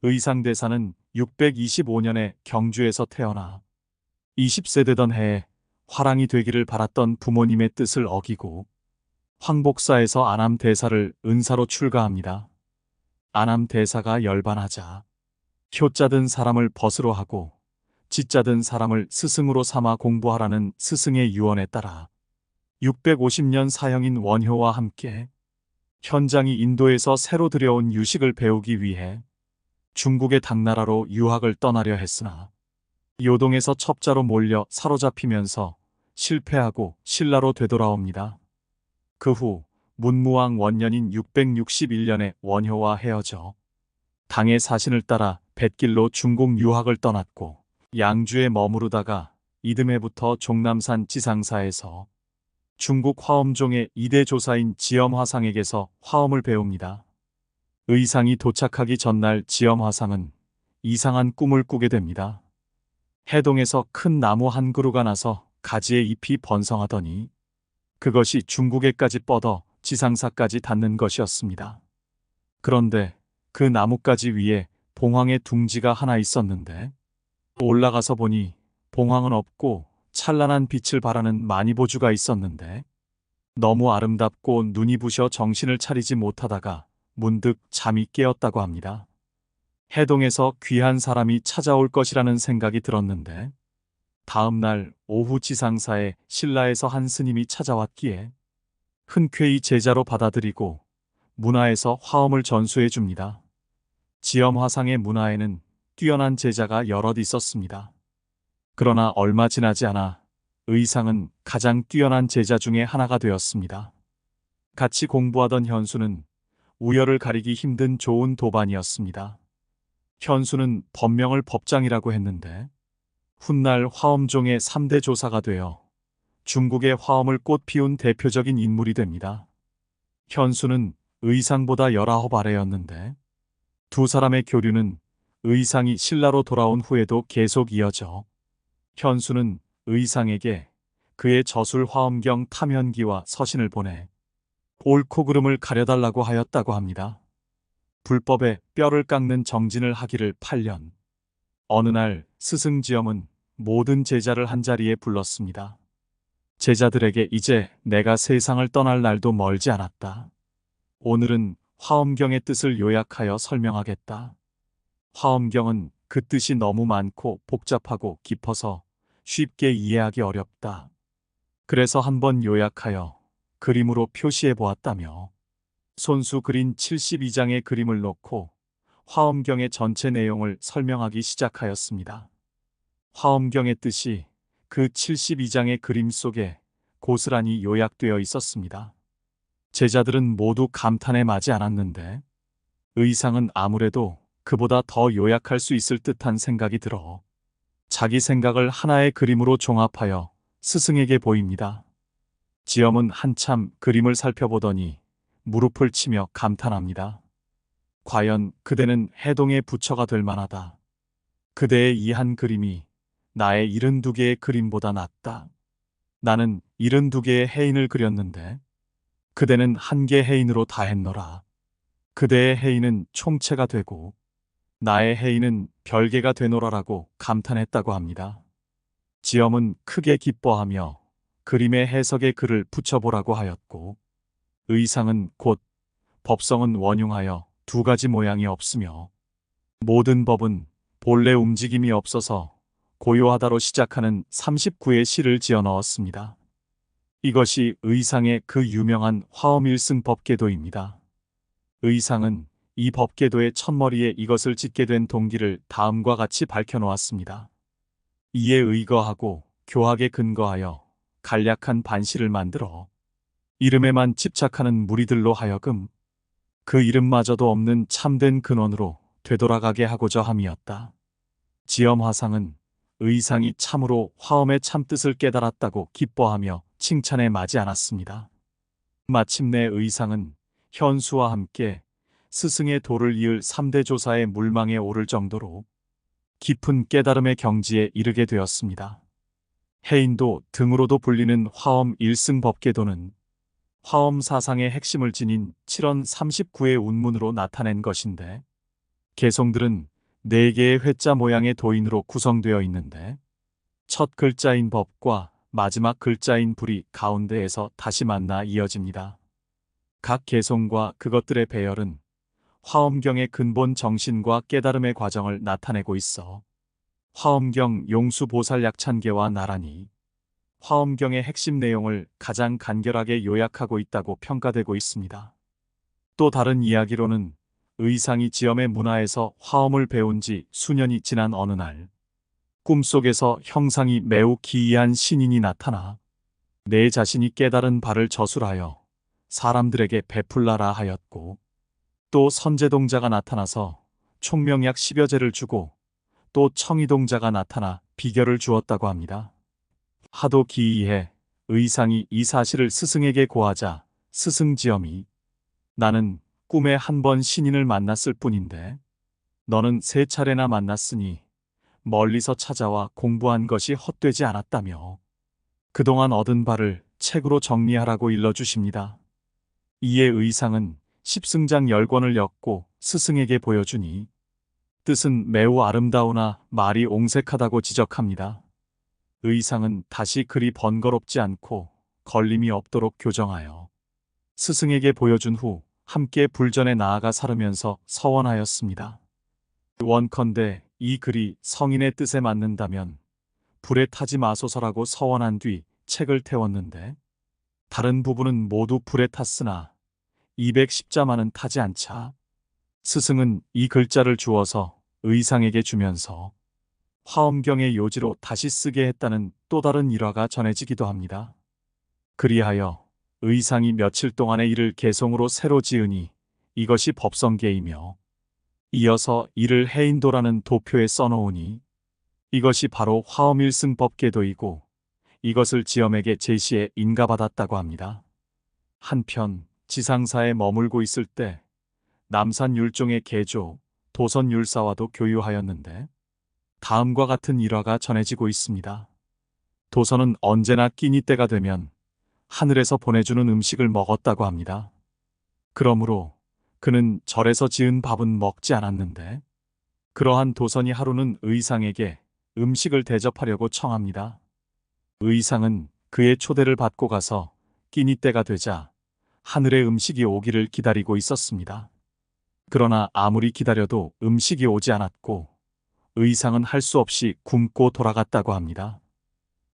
의상대사는 625년에 경주에서 태어나 20세 되던 해에 화랑이 되기를 바랐던 부모님의 뜻을 어기고 황복사에서 안암대사를 은사로 출가합니다. 안암대사가 열반하자 효자든 사람을 벗으로 하고 지자든 사람을 스승으로 삼아 공부하라는 스승의 유언에 따라 650년 사형인 원효와 함께 현장이 인도에서 새로 들여온 유식을 배우기 위해 중국의 당나라로 유학을 떠나려 했으나 요동에서 첩자로 몰려 사로잡히면서 실패하고 신라로 되돌아옵니다. 그 후 문무왕 원년인 661년에 원효와 헤어져 당의 사신을 따라 뱃길로 중국 유학을 떠났고 양주에 머무르다가 이듬해부터 종남산 지상사에서 중국 화엄종의 2대 조사인 지엄화상에게서 화엄을 배웁니다. 의상이 도착하기 전날 지엄화상은 이상한 꿈을 꾸게 됩니다. 해동에서 큰 나무 한 그루가 나서 가지에 잎이 번성하더니 그것이 중국에까지 뻗어 지상사까지 닿는 것이었습니다. 그런데 그 나뭇가지 위에 봉황의 둥지가 하나 있었는데 올라가서 보니 봉황은 없고 찬란한 빛을 발하는 마니보주가 있었는데 너무 아름답고 눈이 부셔 정신을 차리지 못하다가 문득 잠이 깨었다고 합니다. 해동에서 귀한 사람이 찾아올 것이라는 생각이 들었는데 다음 날 오후 지상사에 신라에서 한 스님이 찾아왔기에 흔쾌히 제자로 받아들이고 문화에서 화엄을 전수해 줍니다. 지엄화상의 문화에는 뛰어난 제자가 여럿 있었습니다. 그러나 얼마 지나지 않아 의상은 가장 뛰어난 제자 중에 하나가 되었습니다. 같이 공부하던 현수는 우열을 가리기 힘든 좋은 도반이었습니다. 현수는 법명을 법장이라고 했는데 훗날 화엄종의 3대 조사가 되어 중국의 화엄을 꽃피운 대표적인 인물이 됩니다. 현수는 의상보다 19아래였는데 두 사람의 교류는 의상이 신라로 돌아온 후에도 계속 이어져 현수는 의상에게 그의 저술 화엄경 탐현기와 서신을 보내 옳고 그름을 가려달라고 하였다고 합니다. 불법에 뼈를 깎는 정진을 하기를 8년. 어느 날 스승 지엄은 모든 제자를 한자리에 불렀습니다. 제자들에게 이제 내가 세상을 떠날 날도 멀지 않았다. 오늘은 화엄경의 뜻을 요약하여 설명하겠다. 화엄경은 그 뜻이 너무 많고 복잡하고 깊어서 쉽게 이해하기 어렵다. 그래서 한번 요약하여 그림으로 표시해 보았다며 손수 그린 72장의 그림을 놓고 화엄경의 전체 내용을 설명하기 시작하였습니다. 화엄경의 뜻이 그 72장의 그림 속에 고스란히 요약되어 있었습니다. 제자들은 모두 감탄에 마지 않았는데 의상은 아무래도 그보다 더 요약할 수 있을 듯한 생각이 들어 자기 생각을 하나의 그림으로 종합하여 스승에게 보입니다. 지엄은 한참 그림을 살펴보더니 무릎을 치며 감탄합니다. 과연 그대는 해동의 부처가 될 만하다. 그대의 이 한 그림이 나의 72개의 그림보다 낫다. 나는 72개의 해인을 그렸는데 그대는 한 개 해인으로 다 했노라. 그대의 해인은 총체가 되고 나의 해인은 별개가 되노라라고 감탄했다고 합니다. 지엄은 크게 기뻐하며 그림의 해석에 글을 붙여보라고 하였고 의상은 곧 법성은 원흉하여 두 가지 모양이 없으며 모든 법은 본래 움직임이 없어서 고요하다로 시작하는 39의 시를 지어 넣었습니다. 이것이 의상의 그 유명한 화엄일승 법계도입니다. 의상은 이 법계도의 첫머리에 이것을 짓게 된 동기를 다음과 같이 밝혀놓았습니다. 이에 의거하고 교학에 근거하여 간략한 반시를 만들어 이름에만 집착하는 무리들로 하여금 그 이름마저도 없는 참된 근원으로 되돌아가게 하고자 함이었다. 지엄화상은 의상이 참으로 화엄의 참뜻을 깨달았다고 기뻐하며 칭찬에 마지 않았습니다. 마침내 의상은 현수와 함께 스승의 도를 이을 3대 조사의 물망에 오를 정도로 깊은 깨달음의 경지에 이르게 되었습니다. 해인도 등으로도 불리는 화엄 일승법계도는 화엄 사상의 핵심을 지닌 7원 39의 운문으로 나타낸 것인데 개송들은 4개의 회자 모양의 도인으로 구성되어 있는데 첫 글자인 법과 마지막 글자인 불이 가운데에서 다시 만나 이어집니다. 각 개송과 그것들의 배열은 화엄경의 근본 정신과 깨달음의 과정을 나타내고 있어 화엄경 용수보살약찬계와 나란히 화엄경의 핵심 내용을 가장 간결하게 요약하고 있다고 평가되고 있습니다. 또 다른 이야기로는 의상이 지엄의 문화에서 화엄을 배운 지 수년이 지난 어느 날 꿈속에서 형상이 매우 기이한 신인이 나타나 내 자신이 깨달은 바를 저술하여 사람들에게 베풀라라 하였고, 또 선제동자가 나타나서 총명약 10여제를 주고 또 청이동자가 나타나 비결을 주었다고 합니다. 하도 기이해 의상이 이 사실을 스승에게 고하자 스승지엄이 나는 꿈에 한 번 신인을 만났을 뿐인데 너는 3차례나 만났으니 멀리서 찾아와 공부한 것이 헛되지 않았다며 그동안 얻은 바를 책으로 정리하라고 일러주십니다. 이에 의상은 십승장 10권을 엮고 스승에게 보여주니 뜻은 매우 아름다우나 말이 옹색하다고 지적합니다. 의상은 다시 그리 번거롭지 않고 걸림이 없도록 교정하여 스승에게 보여준 후 함께 불전에 나아가 사르면서 서원하였습니다. 원컨대 이 글이 성인의 뜻에 맞는다면 불에 타지 마소서라고 서원한 뒤 책을 태웠는데 다른 부분은 모두 불에 탔으나 210자만은 타지 않자 스승은 이 글자를 주어서 의상에게 주면서 화엄경의 요지로 다시 쓰게 했다는 또 다른 일화가 전해지기도 합니다. 그리하여 의상이 며칠 동안의 일을 개송으로 새로 지으니 이것이 법성계이며 이어서 이를 해인도라는 도표에 써놓으니 이것이 바로 화엄일승법계도이고 이것을 지엄에게 제시해 인가받았다고 합니다. 한편 지상사에 머물고 있을 때 남산율종의 계조 도선율사와도 교유하였는데 다음과 같은 일화가 전해지고 있습니다. 도선은 언제나 끼니 때가 되면 하늘에서 보내주는 음식을 먹었다고 합니다. 그러므로 그는 절에서 지은 밥은 먹지 않았는데 그러한 도선이 하루는 의상에게 음식을 대접하려고 청합니다. 의상은 그의 초대를 받고 가서 끼니 때가 되자 하늘의 음식이 오기를 기다리고 있었습니다. 그러나 아무리 기다려도 음식이 오지 않았고 의상은 할 수 없이 굶고 돌아갔다고 합니다.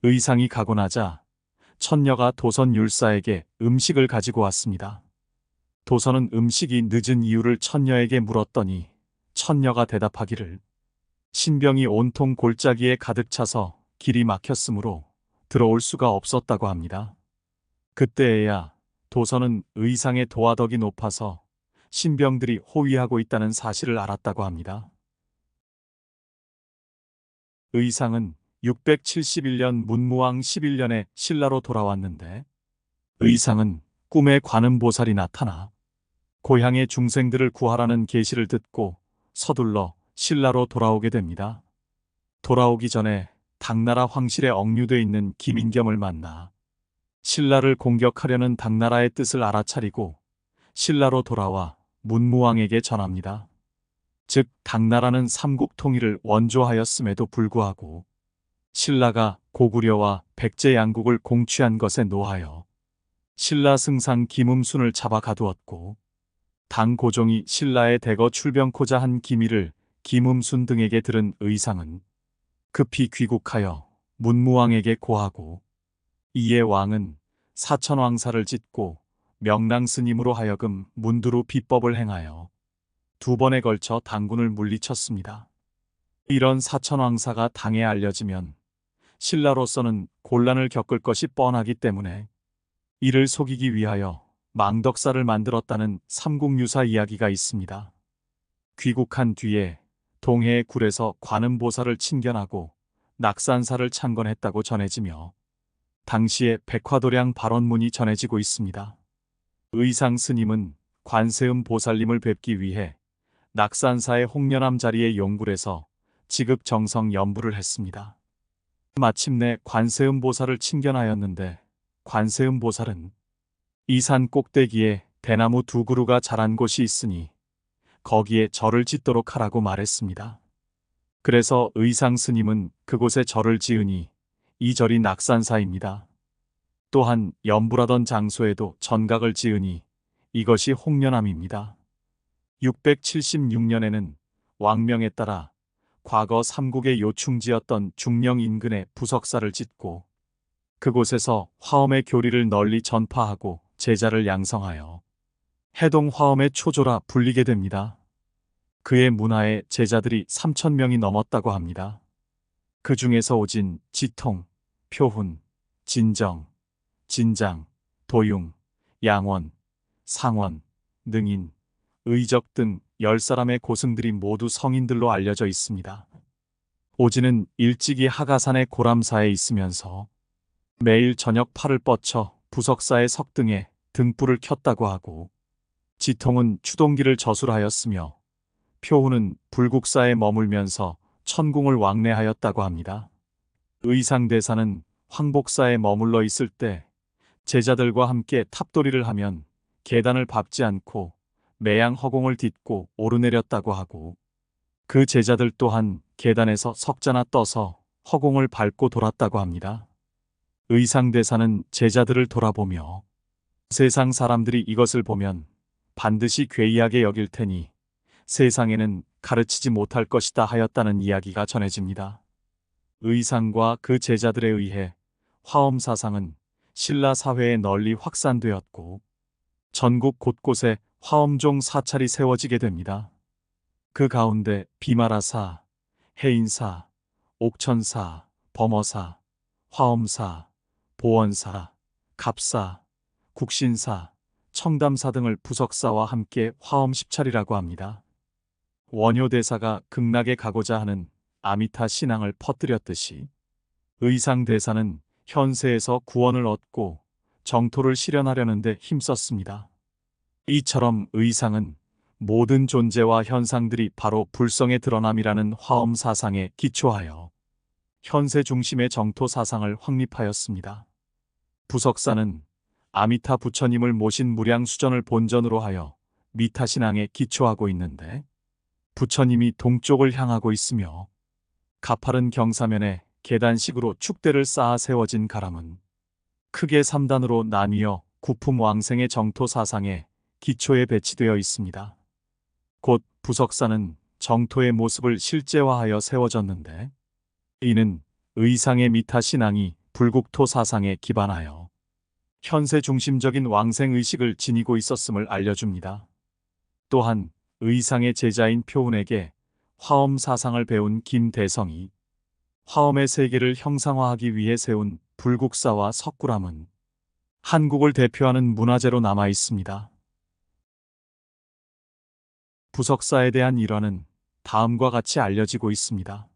의상이 가고 나자 천녀가 도선율사에게 음식을 가지고 왔습니다. 도선은 음식이 늦은 이유를 천녀에게 물었더니 천녀가 대답하기를 신병이 온통 골짜기에 가득 차서 길이 막혔으므로 들어올 수가 없었다고 합니다. 그때에야 도선은 의상의 도화덕이 높아서 신병들이 호위하고 있다는 사실을 알았다고 합니다. 의상은 671년 문무왕 11년에 신라로 돌아왔는데 의상은 꿈에 관음보살이 나타나 고향의 중생들을 구하라는 계시를 듣고 서둘러 신라로 돌아오게 됩니다. 돌아오기 전에 당나라 황실에 억류돼 있는 김인겸을 만나 신라를 공격하려는 당나라의 뜻을 알아차리고 신라로 돌아와 문무왕에게 전합니다. 즉 당나라는 삼국 통일을 원조하였음에도 불구하고 신라가 고구려와 백제 양국을 공취한 것에 노하여 신라 승상 김음순을 잡아 가두었고 당 고종이 신라에 대거 출병코자 한 기밀을 김음순 등에게 들은 의상은 급히 귀국하여 문무왕에게 고하고 이에 왕은 사천왕사를 짓고 명랑스님으로 하여금 문두루 비법을 행하여 2번에 걸쳐 당군을 물리쳤습니다. 이런 사천왕사가 당에 알려지면 신라로서는 곤란을 겪을 것이 뻔하기 때문에 이를 속이기 위하여 망덕사를 만들었다는 삼국유사 이야기가 있습니다. 귀국한 뒤에 동해의 굴에서 관음보살을 친견하고 낙산사를 창건했다고 전해지며 당시에 백화도량 발언문이 전해지고 있습니다. 의상 스님은 관세음 보살님을 뵙기 위해 낙산사의 홍련암 자리의 용굴에서 지극정성 연부를 했습니다. 마침내 관세음 보살을 친견하였는데 관세음 보살은 이 산 꼭대기에 대나무 2그루가 자란 곳이 있으니 거기에 절을 짓도록 하라고 말했습니다. 그래서 의상 스님은 그곳에 절을 지으니 이 절이 낙산사입니다. 또한 염불하던 장소에도 전각을 지으니 이것이 홍련암입니다. 676년에는 왕명에 따라 과거 삼국의 요충지였던 중령 인근에 부석사를 짓고 그곳에서 화엄의 교리를 널리 전파하고 제자를 양성하여 해동 화엄의 초조라 불리게 됩니다. 그의 문화에 제자들이 3,000명이 넘었다고 합니다. 그 중에서 오진, 지통, 표훈, 진정, 진장, 도융, 양원, 상원, 능인, 의적 등 10사람의 고승들이 모두 성인들로 알려져 있습니다. 오진은 일찍이 하가산의 고람사에 있으면서 매일 저녁 팔을 뻗쳐 부석사의 석등에 등불을 켰다고 하고, 지통은 추동기를 저술하였으며 표훈은 불국사에 머물면서 천궁을 왕래하였다고 합니다. 의상대사는 황복사에 머물러 있을 때 제자들과 함께 탑돌이를 하면 계단을 밟지 않고 매양 허공을 딛고 오르내렸다고 하고, 그 제자들 또한 계단에서 석자나 떠서 허공을 밟고 돌았다고 합니다. 의상대사는 제자들을 돌아보며 세상 사람들이 이것을 보면 반드시 괴이하게 여길 테니 세상에는 가르치지 못할 것이다 하였다는 이야기가 전해집니다. 의상과 그 제자들에 의해 화엄 사상은 신라 사회에 널리 확산되었고 전국 곳곳에 화엄종 사찰이 세워지게 됩니다. 그 가운데 비마라사, 해인사, 옥천사, 범어사, 화엄사, 보원사, 갑사, 국신사, 청담사 등을 부석사와 함께 화엄 십찰이라고 합니다. 원효대사가 극락에 가고자 하는 아미타 신앙을 퍼뜨렸듯이 의상대사는 현세에서 구원을 얻고 정토를 실현하려는 데 힘썼습니다. 이처럼 의상은 모든 존재와 현상들이 바로 불성의 드러남이라는 화엄 사상에 기초하여 현세 중심의 정토 사상을 확립하였습니다. 부석사는 아미타 부처님을 모신 무량수전을 본전으로 하여 미타신앙에 기초하고 있는데, 부처님이 동쪽을 향하고 있으며 가파른 경사면에 계단식으로 축대를 쌓아 세워진 가람은 크게 3단으로 나뉘어 구품 왕생의 정토 사상에 기초에 배치되어 있습니다. 곧 부석사는 정토의 모습을 실제화하여 세워졌는데, 이는 의상의 미타 신앙이 불국토 사상에 기반하여 현세 중심적인 왕생 의식을 지니고 있었음을 알려줍니다. 또한 의상의 제자인 표훈에게 화엄 사상을 배운 김대성이 화엄의 세계를 형상화하기 위해 세운 불국사와 석굴암은 한국을 대표하는 문화재로 남아 있습니다. 부석사에 대한 일화는 다음과 같이 알려지고 있습니다.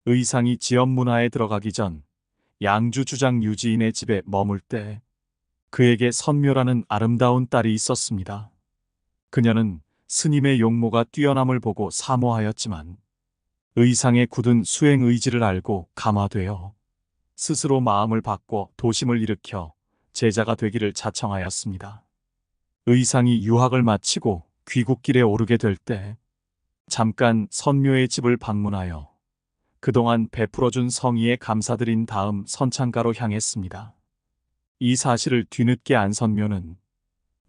의상이 지역 문화에 들어가기 전 양주 주장 유지인의 집에 머물 때 그에게 선묘라는 아름다운 딸이 있었습니다. 그녀는 스님의 용모가 뛰어남을 보고 사모하였지만 의상의 굳은 수행 의지를 알고 감화되어 스스로 마음을 바꿔 도심을 일으켜 제자가 되기를 자청하였습니다. 의상이 유학을 마치고 귀국길에 오르게 될 때 잠깐 선묘의 집을 방문하여 그동안 베풀어준 성의에 감사드린 다음 선창가로 향했습니다. 이 사실을 뒤늦게 안 선묘는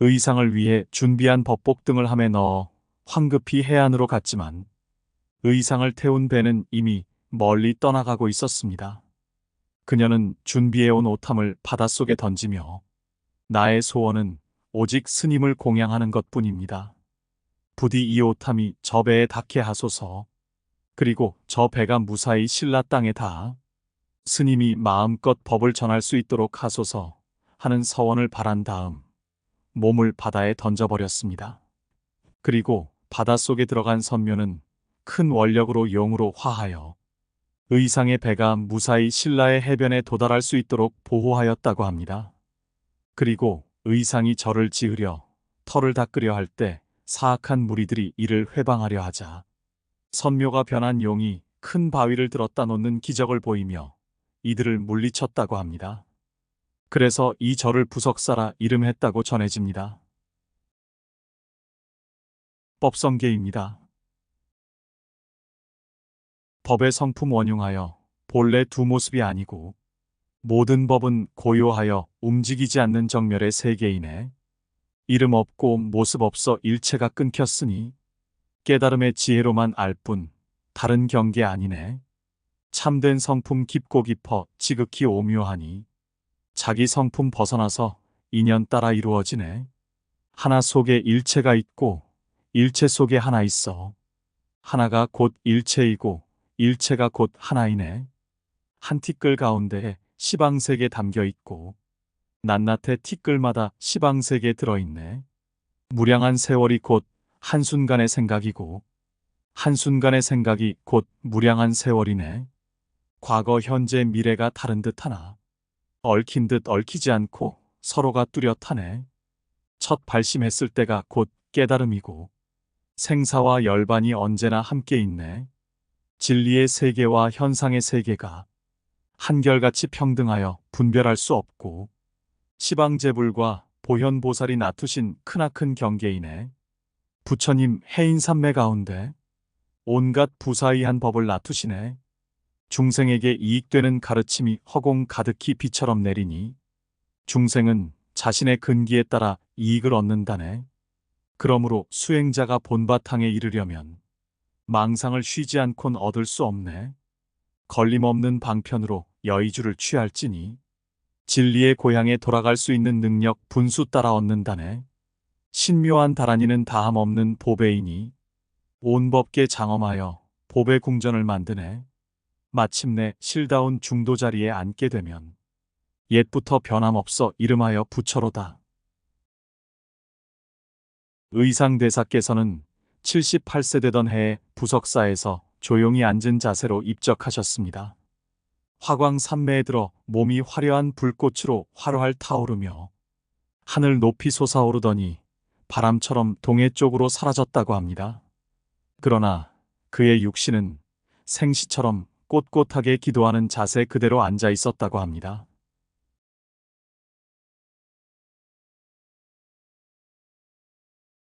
의상을 위해 준비한 법복 등을 함에 넣어 황급히 해안으로 갔지만 의상을 태운 배는 이미 멀리 떠나가고 있었습니다. 그녀는 준비해온 오탐을 바닷속에 던지며 나의 소원은 오직 스님을 공양하는 것뿐입니다. 부디 이 오탐이 저 배에 닿게 하소서. 그리고 저 배가 무사히 신라 땅에 닿아 스님이 마음껏 법을 전할 수 있도록 하소서 하는 서원을 바란 다음 몸을 바다에 던져버렸습니다. 그리고 바닷속에 들어간 선묘는 큰 원력으로 용으로 화하여 의상의 배가 무사히 신라의 해변에 도달할 수 있도록 보호하였다고 합니다. 그리고 의상이 절을 지으려 터를 닦으려 할 때 사악한 무리들이 이를 회방하려 하자 선묘가 변한 용이 큰 바위를 들었다 놓는 기적을 보이며 이들을 물리쳤다고 합니다. 그래서 이 절을 부석사라 이름했다고 전해집니다. 법성계입니다. 법의 성품 원용하여 본래 두 모습이 아니고 모든 법은 고요하여 움직이지 않는 정멸의 세계이네. 이름 없고 모습 없어 일체가 끊겼으니 깨달음의 지혜로만 알 뿐 다른 경계 아니네. 참된 성품 깊고 깊어 지극히 오묘하니 자기 성품 벗어나서 인연 따라 이루어지네. 하나 속에 일체가 있고 일체 속에 하나 있어. 하나가 곧 일체이고 일체가 곧 하나이네. 한 티끌 가운데에 시방색에 담겨 있고 낱낱의 티끌마다 시방색에 들어있네. 무량한 세월이 곧 한순간의 생각이고 한순간의 생각이 곧 무량한 세월이네. 과거, 현재, 미래가 다른 듯하나 얽힌 듯 얽히지 않고 서로가 뚜렷하네. 첫 발심했을 때가 곧 깨달음이고 생사와 열반이 언제나 함께 있네. 진리의 세계와 현상의 세계가 한결같이 평등하여 분별할 수 없고 시방제불과 보현보살이 나투신 크나큰 경계이네. 부처님 해인삼매 가운데 온갖 부사이한 법을 나투시네. 중생에게 이익되는 가르침이 허공 가득히 비처럼 내리니 중생은 자신의 근기에 따라 이익을 얻는다네. 그러므로 수행자가 본바탕에 이르려면 망상을 쉬지 않곤 얻을 수 없네. 걸림없는 방편으로 여의주를 취할지니 진리의 고향에 돌아갈 수 있는 능력 분수 따라 얻는다네. 신묘한 다란이는 다함 없는 보배이니 온 법계 장엄하여 보배 궁전을 만드네. 마침내 실다운 중도 자리에 앉게 되면 옛부터 변함없어 이름하여 부처로다. 의상대사께서는 78세 되던 해에 부석사에서 조용히 앉은 자세로 입적하셨습니다. 화광산매에 들어 몸이 화려한 불꽃으로 활활 타오르며 하늘 높이 솟아오르더니 바람처럼 동해 쪽으로 사라졌다고 합니다. 그러나 그의 육신은 생시처럼 꼿꼿하게 기도하는 자세 그대로 앉아 있었다고 합니다.